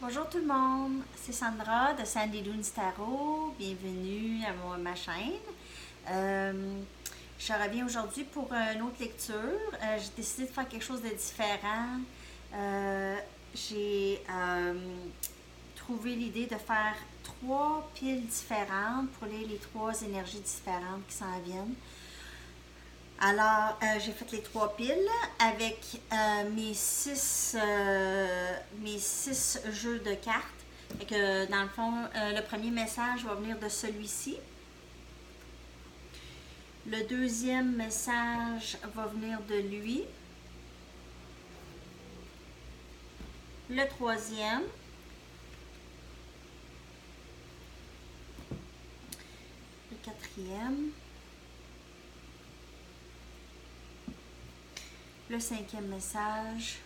Bonjour tout le monde, c'est Sandra de Sandy Loons Tarot. Bienvenue à ma chaîne. Je reviens aujourd'hui pour une autre lecture. J'ai décidé de faire quelque chose de différent. J'ai trouvé l'idée de faire trois piles différentes pour lire les trois énergies différentes qui s'en viennent. Alors, j'ai fait les trois piles avec mes six jeux de cartes. Fait que, dans le fond, le premier message va venir de celui-ci. Le deuxième message va venir de lui. Le troisième. Le quatrième. Le cinquième message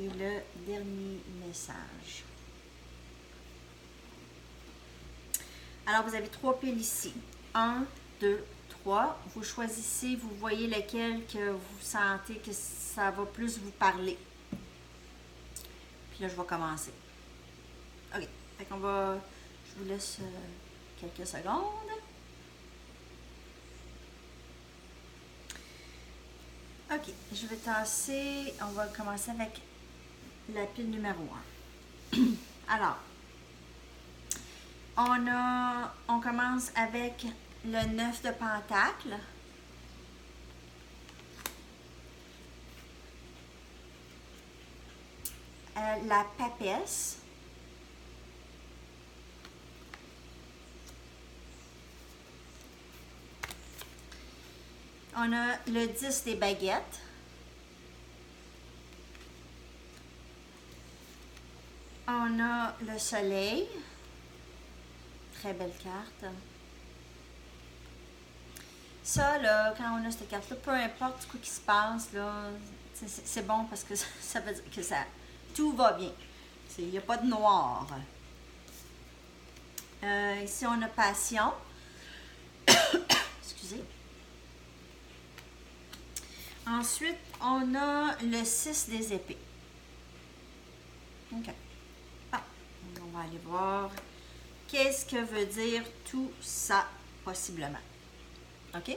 et le dernier message. Alors, vous avez trois piles ici. 1, 2, 3. Vous choisissez, vous voyez lequel que vous sentez que ça va plus vous parler. Puis là, je vais commencer. OK. Fait qu'on va... Je vous laisse quelques secondes. OK, je vais tasser. On va commencer avec la pile numéro 1. Alors, on commence avec le 9 de Pentacle. La papesse. On a le 10 des baguettes. On a le soleil. Très belle carte. Ça, là, quand on a cette carte-là, peu importe ce qui se passe, là, c'est bon parce que ça veut dire que tout va bien. Il n'y a pas de noir. Ici, on a passion. Excusez. Ensuite, on a le 6 des épées. OK. Ah, on va aller voir qu'est-ce que veut dire tout ça, possiblement. OK?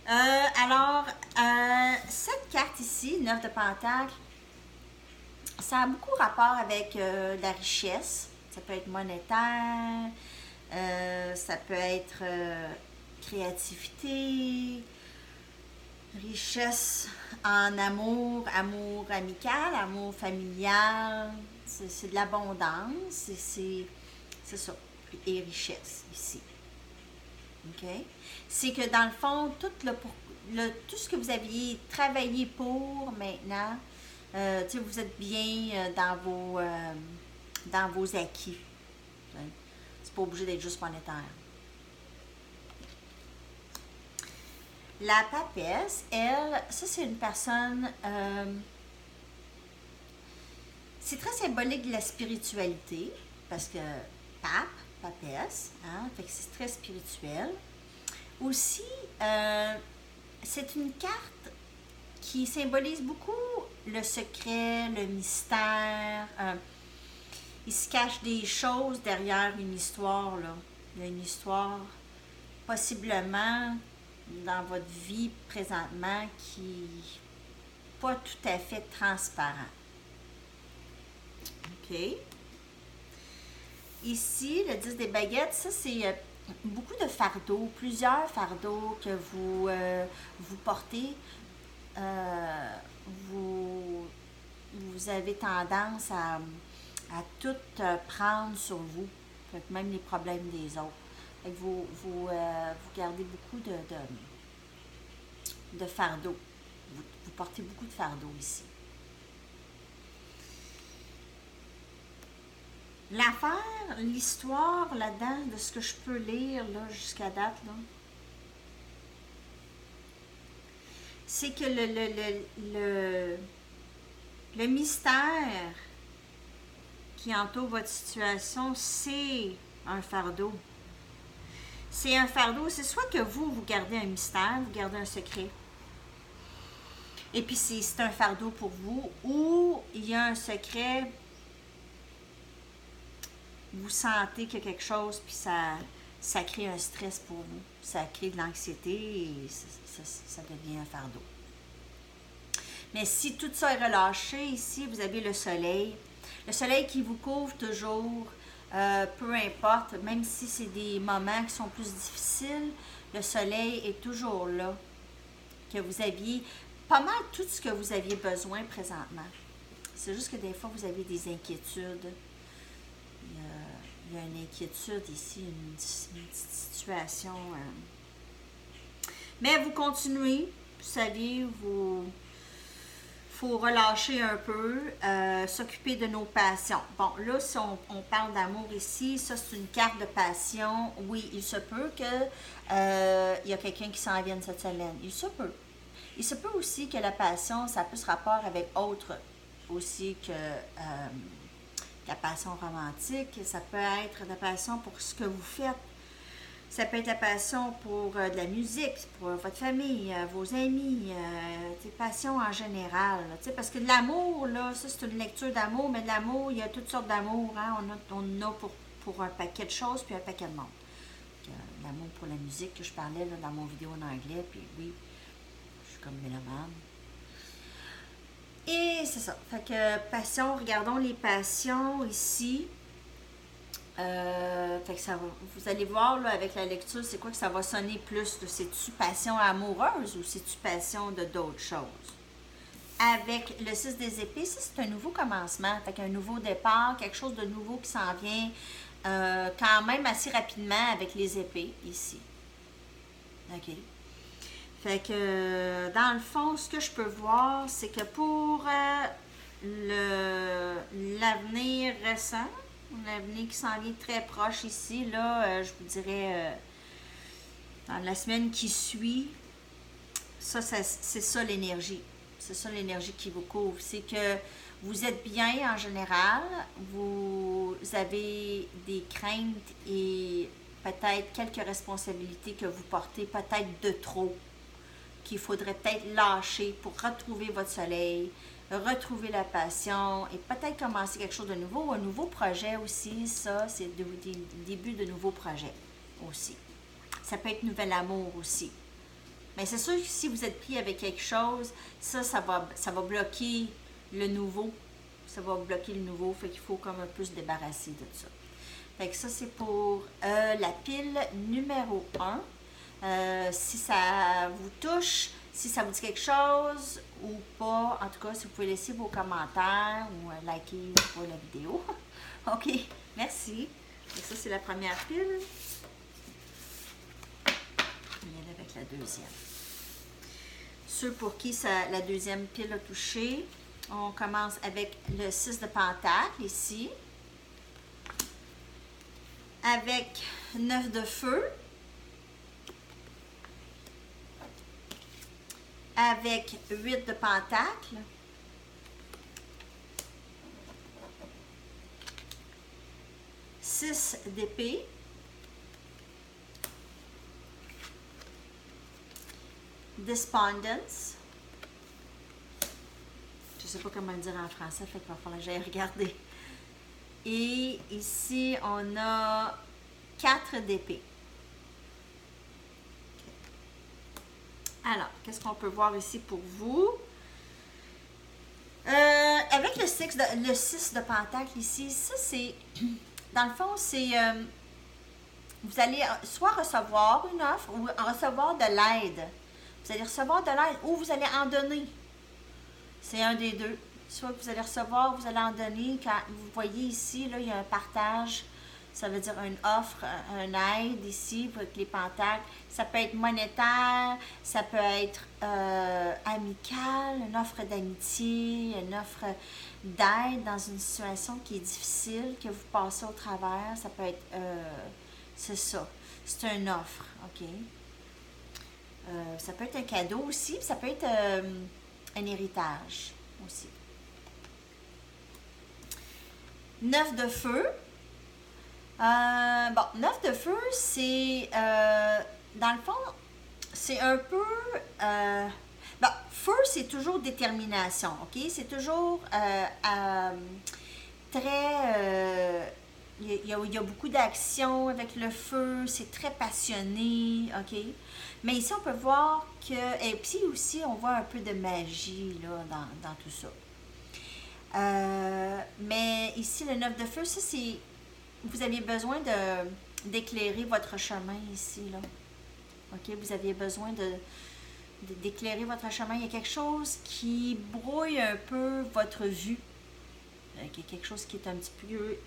Alors, cette carte ici, 9 de Pentacle, ça a beaucoup rapport avec la richesse. Ça peut être monétaire, ça peut être créativité, richesse en amour, amour amical, amour familial, c'est de l'abondance, c'est ça, et richesse ici. OK? C'est que dans le fond, tout ce que vous aviez travaillé pour maintenant, vous êtes bien dans vos acquis. C'est pas obligé d'être juste monétaire. La papesse, elle, ça c'est une personne, c'est très symbolique de la spiritualité, parce que papesse, hein, fait que c'est très spirituel. Aussi, c'est une carte qui symbolise beaucoup le secret, le mystère. Il se cache des choses derrière une histoire, là. Il y a une histoire, possiblement, dans votre vie présentement qui n'est pas tout à fait transparent. OK. Ici, le 10 des baguettes, ça c'est beaucoup de fardeaux, plusieurs fardeaux que vous portez. Vous avez tendance à tout prendre sur vous, même les problèmes des autres. Vous gardez beaucoup de fardeaux. Vous portez beaucoup de fardeaux ici. L'affaire, l'histoire là-dedans, de ce que je peux lire là, jusqu'à date, là, c'est que le mystère qui entoure votre situation, c'est un fardeau. C'est un fardeau, c'est soit que vous gardez un mystère, vous gardez un secret. Et puis, c'est un fardeau pour vous ou il y a un secret, vous sentez qu'il y a quelque chose, puis ça crée un stress pour vous. Ça crée de l'anxiété et ça devient un fardeau. Mais si tout ça est relâché, ici, vous avez le soleil. Le soleil qui vous couvre toujours, peu importe, même si c'est des moments qui sont plus difficiles, le soleil est toujours là. Que vous aviez pas mal tout ce que vous aviez besoin présentement. C'est juste que des fois, vous avez des inquiétudes. Il y a une inquiétude ici, une petite situation. Mais vous continuez, vous savez, faut relâcher un peu, s'occuper de nos passions. Bon, là, si on parle d'amour ici, ça c'est une carte de passion. Oui, il se peut que il y a quelqu'un qui s'en vienne cette semaine. Il se peut. Il se peut aussi que la passion, ça a plus rapport avec autre aussi que la passion romantique. Ça peut être la passion pour ce que vous faites. Ça peut être la passion pour de la musique, pour votre famille, vos amis, passion en général. Là, parce que de l'amour, là, ça c'est une lecture d'amour, mais de l'amour, il y a toutes sortes d'amour. Hein? On en a pour un paquet de choses, puis un paquet de monde. L'amour pour la musique que je parlais là, dans mon vidéo en anglais, puis oui, je suis comme mélomane. Et c'est ça. Fait que passion, regardons les passions ici. Fait que ça va, vous allez voir là, avec la lecture, c'est quoi que ça va sonner plus? C'est-tu passion amoureuse ou c'est-tu passion de d'autres choses? Avec le 6 des épées, ça c'est un nouveau commencement, fait qu'un nouveau départ, quelque chose de nouveau qui s'en vient quand même assez rapidement avec les épées ici. OK. Fait que dans le fond, ce que je peux voir, c'est que pour l'avenir récent, l'avenir qui s'en vient très proche ici, là, je vous dirais dans la semaine qui suit, c'est ça l'énergie. C'est ça l'énergie qui vous couvre. C'est que vous êtes bien en général, vous avez des craintes et peut-être quelques responsabilités que vous portez, peut-être de trop, qu'il faudrait peut-être lâcher pour retrouver votre soleil, retrouver la passion et peut-être commencer quelque chose de nouveau, un nouveau projet aussi. Ça, c'est le début de nouveaux projets aussi. Ça peut être nouvel amour aussi. Mais c'est sûr que si vous êtes pris avec quelque chose, ça va bloquer le nouveau. Ça va bloquer le nouveau, fait qu'il faut comme un peu se débarrasser de ça. Fait que ça, c'est pour la pile numéro 1. Si ça vous touche, si ça vous dit quelque chose ou pas, en tout cas, si vous pouvez laisser vos commentaires ou liker pour la vidéo. OK, merci. Et ça, c'est la première pile. On y aller avec la deuxième. Ceux pour qui la deuxième pile a touché, on commence avec le 6 de Pentacle ici. Avec 9 de feu. Avec 8 de Pentacle. Six d'épée. Despondence. Je ne sais pas comment le dire en français, fait qu'il va falloir que j'aille regarder. Et ici, on a 4 d'épée. Alors, qu'est-ce qu'on peut voir ici pour vous? Avec le 6 de Pentacle ici, ça c'est, dans le fond, c'est, vous allez soit recevoir une offre ou recevoir de l'aide. Vous allez recevoir de l'aide ou vous allez en donner. C'est un des deux. Soit que vous allez recevoir, vous allez en donner. Quand vous voyez ici, là, il y a un partage. Ça veut dire une offre, une aide ici avec les pentacles. Ça peut être monétaire, ça peut être amical, une offre d'amitié, une offre d'aide dans une situation qui est difficile, que vous passez au travers. Ça peut être, c'est ça, c'est une offre, OK? Ça peut être un cadeau aussi, puis ça peut être un héritage aussi. 9 de feu. Bon, 9 de feu, c'est, dans le fond, c'est un peu, Bon, feu, c'est toujours détermination, OK? C'est toujours très... il y a beaucoup d'action avec le feu, c'est très passionné, OK? Mais ici, on peut voir que... Et puis aussi, on voit un peu de magie là, dans tout ça. Mais ici, le 9 de feu, ça, c'est... Vous aviez besoin d'éclairer votre chemin ici, là. OK? Vous aviez besoin d'éclairer votre chemin. Il y a quelque chose qui brouille un peu votre vue. Il y a quelque chose qui est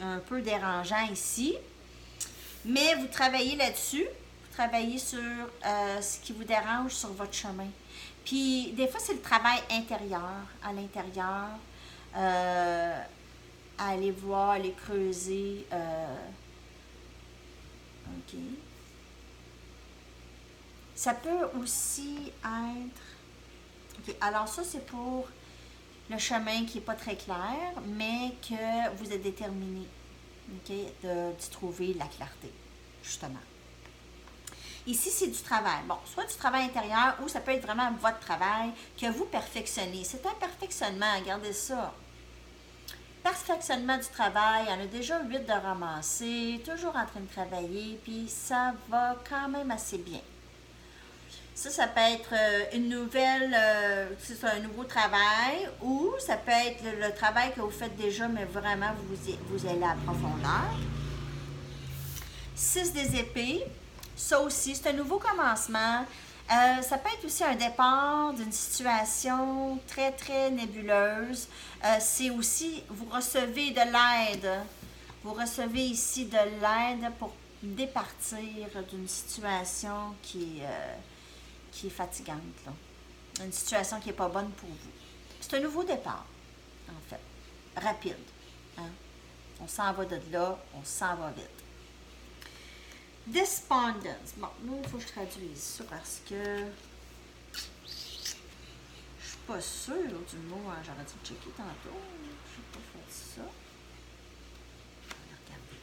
un peu dérangeant ici. Mais vous travaillez là-dessus. Vous travaillez sur ce qui vous dérange sur votre chemin. Puis, des fois, c'est le travail intérieur, à l'intérieur. À aller voir, aller creuser. OK. Ça peut aussi être... OK, alors ça, c'est pour le chemin qui n'est pas très clair, mais que vous êtes déterminé, OK, d'y trouver la clarté, justement. Ici, c'est du travail. Bon, soit du travail intérieur ou ça peut être vraiment votre travail que vous perfectionnez. C'est un perfectionnement, regardez ça. Perfectionnement du travail, on a déjà 8 de ramasser, toujours en train de travailler, puis ça va quand même assez bien. Ça peut être une nouvelle, c'est un nouveau travail, ou ça peut être le travail que vous faites déjà, mais vraiment vous allez à profondeur. 6 des épées, ça aussi, c'est un nouveau commencement. Ça peut être aussi un départ d'une situation très, très nébuleuse. C'est aussi, vous recevez de l'aide. Vous recevez ici de l'aide pour départir d'une situation qui est fatigante, là. Une situation qui n'est pas bonne pour vous. C'est un nouveau départ, en fait. Rapide. Hein? On s'en va de là, on s'en va vite. Despondence. Bon, nous, il faut que je traduise ça parce que je suis pas sûre du mot. Hein. J'aurais dû checker tantôt. Je n'ai pas fait ça. Regardez.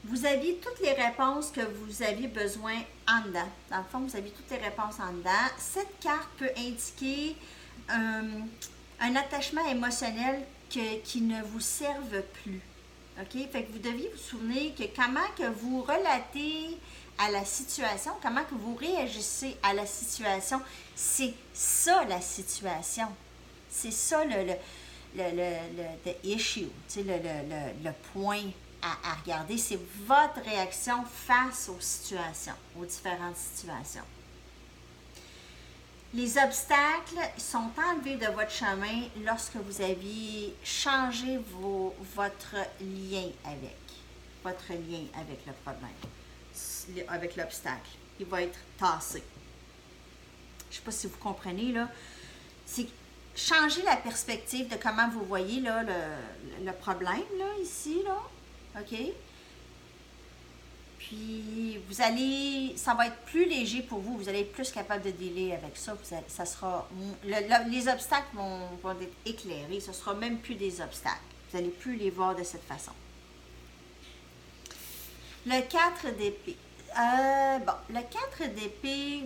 Vous aviez toutes les réponses que vous aviez besoin en dedans. Dans le fond, vous aviez toutes les réponses en dedans. Cette carte peut indiquer un attachement émotionnel qui ne vous serve plus. OK? Fait que vous deviez vous souvenir que comment que vous relatez à la situation, comment que vous réagissez à la situation, c'est ça la situation. C'est ça le issue, le point à regarder, c'est votre réaction face aux situations, aux différentes situations. Les obstacles sont enlevés de votre chemin lorsque vous aviez changé votre lien avec le problème, avec l'obstacle. Il va être tassé. Je ne sais pas si vous comprenez, là. C'est changer la perspective de comment vous voyez là, le problème, là, ici, là. OK? Puis, ça va être plus léger pour vous. Vous allez être plus capable de dealer avec ça. Ça sera, les obstacles vont être éclairés. Ce ne sera même plus des obstacles. Vous n'allez plus les voir de cette façon. Le 4 d'épée. Le 4 d'épée...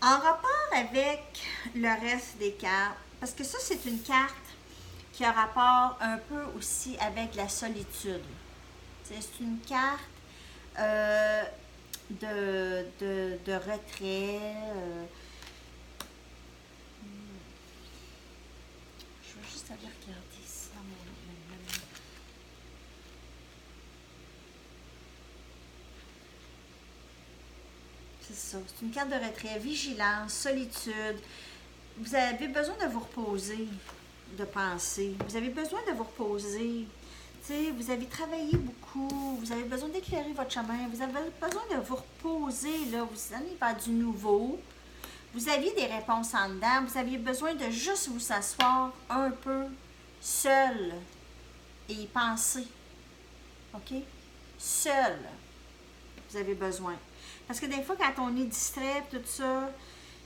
En rapport avec le reste des cartes, parce que ça, c'est une carte qui a rapport un peu aussi avec la solitude. C'est une carte de retrait. Je vais juste aller regarder ça. C'est ça. C'est une carte de retrait, vigilance, solitude. Vous avez besoin de vous reposer, de penser. Vous avez besoin de vous reposer. T'sais, vous avez travaillé beaucoup. Vous avez besoin d'éclairer votre chemin. Vous avez besoin de vous reposer. Là. Vous allez faire du nouveau. Vous aviez des réponses en dedans. Vous aviez besoin de juste vous asseoir un peu seul et y penser. OK? Seul, vous avez besoin. Parce que des fois, quand on est distrait, tout ça,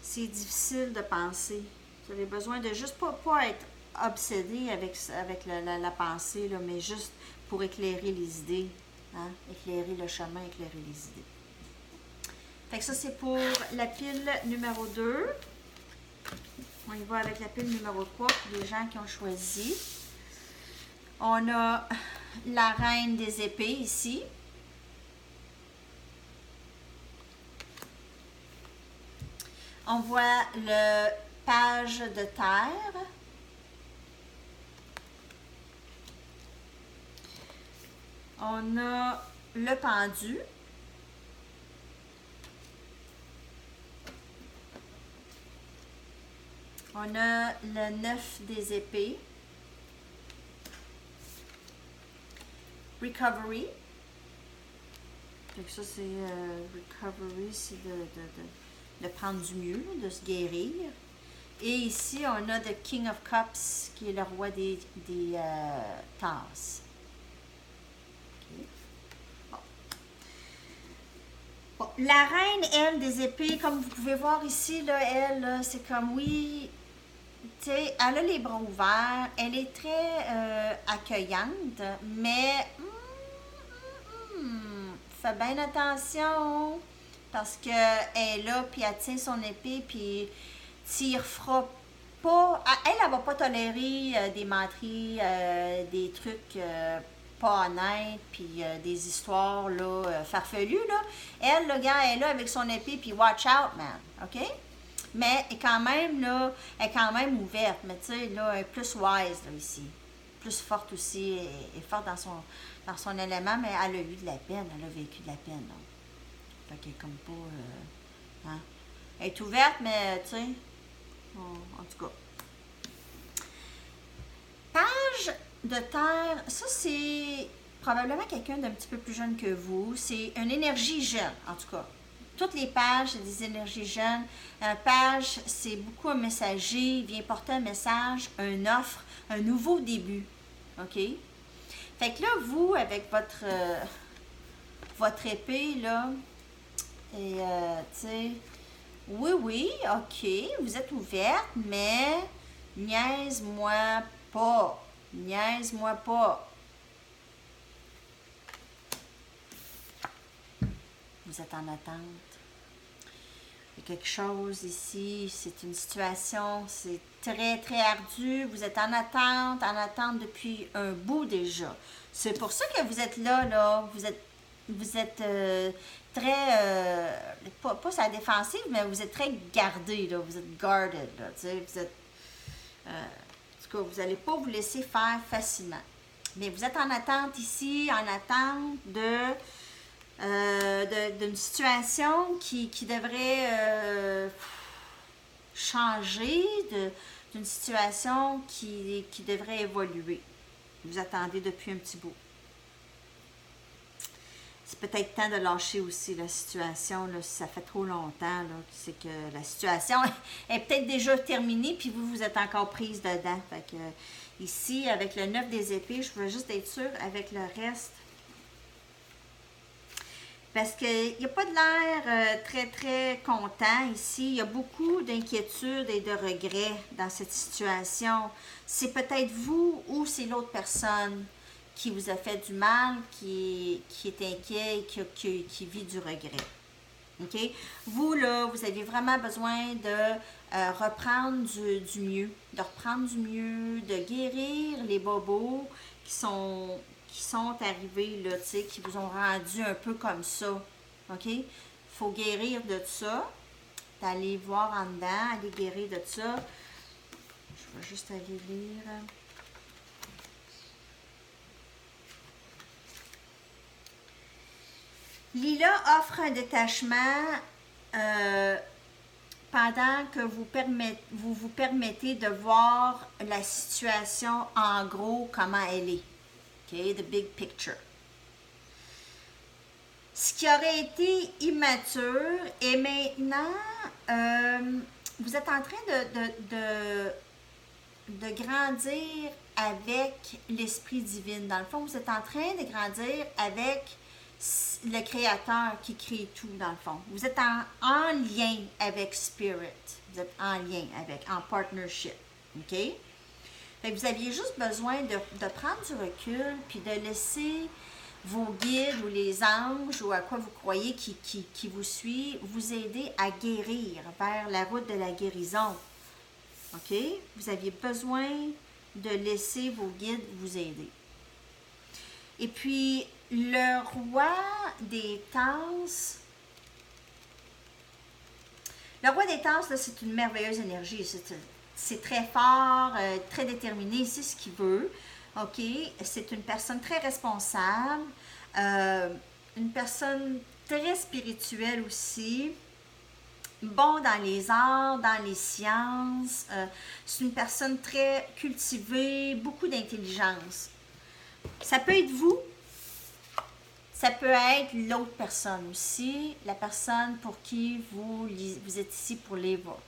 c'est difficile de penser. Vous avez besoin de juste pas être obsédé avec la pensée, là, mais juste pour éclairer les idées. Hein? Éclairer le chemin, éclairer les idées. Fait que ça, c'est pour la pile numéro 2. On y va avec la pile numéro 3 pour les gens qui ont choisi. On a la reine des épées ici. On voit le page de terre. On a le pendu. On a le 9 des épées. Recovery. Donc ça, c'est recovery, c'est de prendre du mieux, de se guérir. Et ici, on a The King of Cups, qui est le roi des tasses. Okay. Bon, la reine, elle, des épées, comme vous pouvez voir ici, là, elle, là, c'est comme, oui, tu sais, elle a les bras ouverts, elle est très accueillante, mais fais bien attention, parce qu'elle est là, puis elle tient son épée, puis tire fera pas, elle va pas tolérer des menteries, des trucs pas honnêtes, puis des histoires là, farfelues, là. Elle, le gars, elle est là avec son épée, puis watch out, man, OK? Mais elle est quand même, là, elle est quand même ouverte, mais tu sais, là, elle est plus wise, là, ici. Plus forte aussi, elle est forte dans son élément, mais elle a eu de la peine, elle a vécu de la peine, là. Fait qu'elle est comme pas, hein? Elle est ouverte, mais, tu sais, en tout cas. Page de terre, ça c'est probablement quelqu'un d'un petit peu plus jeune que vous. C'est une énergie jeune, en tout cas. Toutes les pages, c'est des énergies jeunes. Page, c'est beaucoup un messager. Il vient porter un message, une offre, un nouveau début. OK? Fait que là, vous, avec votre épée, là, et, tu sais, oui, OK, vous êtes ouverte, mais niaise-moi pas. Niaise-moi pas. Vous êtes en attente. Il y a quelque chose ici, c'est une situation, c'est très, très ardu. Vous êtes en attente depuis un bout déjà. C'est pour ça que vous êtes là. Vous êtes très, pas sur la défensive, mais vous êtes très gardé, là. Vous êtes guarded, là. Tu sais, vous êtes, en tout cas, vous n'allez pas vous laisser faire facilement. Mais vous êtes en attente ici, en attente d'une situation qui devrait changer, d'une situation qui devrait évoluer. Vous attendez depuis un petit bout. C'est peut-être temps de lâcher aussi la situation, là, si ça fait trop longtemps, c'est que la situation est peut-être déjà terminée, puis vous êtes encore prise dedans. Fait que, ici, avec le 9 des épées, je veux juste être sûre avec le reste. Parce qu'il n'y a pas de l'air très, très content ici. Il y a beaucoup d'inquiétudes et de regrets dans cette situation. C'est peut-être vous ou c'est l'autre personne qui vous a fait du mal, qui est inquiet, qui vit du regret. OK? Vous, là, vous avez vraiment besoin de reprendre du mieux, de guérir les bobos qui sont arrivés, là, tu sais, qui vous ont rendu un peu comme ça. OK? Il faut guérir de ça, d'aller voir en dedans, aller guérir de ça. Je vais juste aller lire. Lila offre un détachement pendant que vous vous permettez de voir la situation en gros, comment elle est. OK, the big picture. Ce qui aurait été immature et maintenant, vous êtes en train de grandir avec l'Esprit divin. Dans le fond, vous êtes en train de grandir avec le Créateur qui crée tout, dans le fond. Vous êtes en lien avec Spirit. Vous êtes en lien avec, en partnership. OK? Fait que vous aviez juste besoin de prendre du recul puis de laisser vos guides ou les anges ou à quoi vous croyez qui vous suit vous aider à guérir vers la route de la guérison. OK? Vous aviez besoin de laisser vos guides vous aider. Et puis, le roi des tasses. Le roi des tasses, là, c'est une merveilleuse énergie. C'est très fort, très déterminé, c'est ce qu'il veut. OK? C'est une personne très responsable, une personne très spirituelle aussi, bon dans les arts, dans les sciences. C'est une personne très cultivée, beaucoup d'intelligence. Ça peut être vous, ça peut être l'autre personne aussi, la personne pour qui vous êtes ici pour les voix.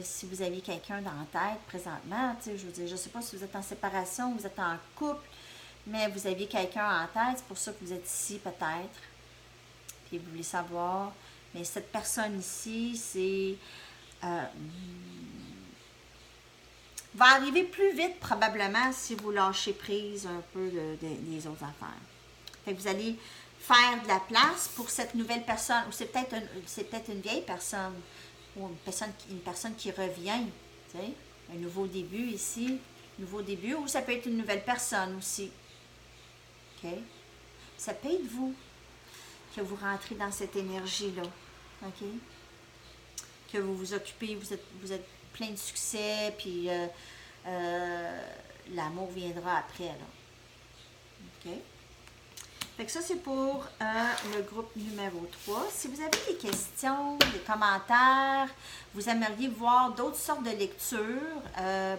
Si vous aviez quelqu'un dans la tête présentement, je veux dire, je ne sais pas si vous êtes en séparation, vous êtes en couple, mais vous aviez quelqu'un en tête, c'est pour ça que vous êtes ici peut-être, puis vous voulez savoir. Mais cette personne ici, c'est va arriver plus vite probablement si vous lâchez prise un peu des autres affaires. Fait que vous allez faire de la place pour cette nouvelle personne, ou c'est peut-être une vieille personne, ou une personne qui revient, tu sais, un nouveau début ici, nouveau début, ou ça peut être une nouvelle personne aussi. OK? Ça peut être vous que vous rentrez dans cette énergie-là. OK? Que vous vous occupez, vous êtes plein de succès, puis l'amour viendra après, là. OK? Fait que ça, c'est pour le groupe numéro 3. Si vous avez des questions, des commentaires, vous aimeriez voir d'autres sortes de lectures,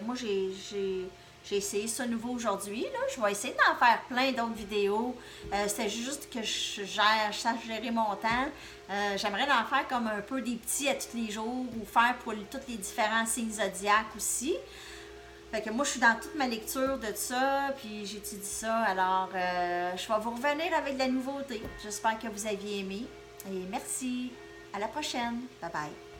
moi, j'ai essayé ça nouveau aujourd'hui. Je vais essayer d'en faire plein d'autres vidéos. C'est juste que je sache gérer mon temps. J'aimerais en faire comme un peu des petits à tous les jours ou faire pour tous les différents signes zodiaques aussi. Fait que moi, je suis dans toute ma lecture de ça, puis j'étudie ça. Alors, je vais vous revenir avec de la nouveauté. J'espère que vous aviez aimé. Et merci. À la prochaine. Bye bye.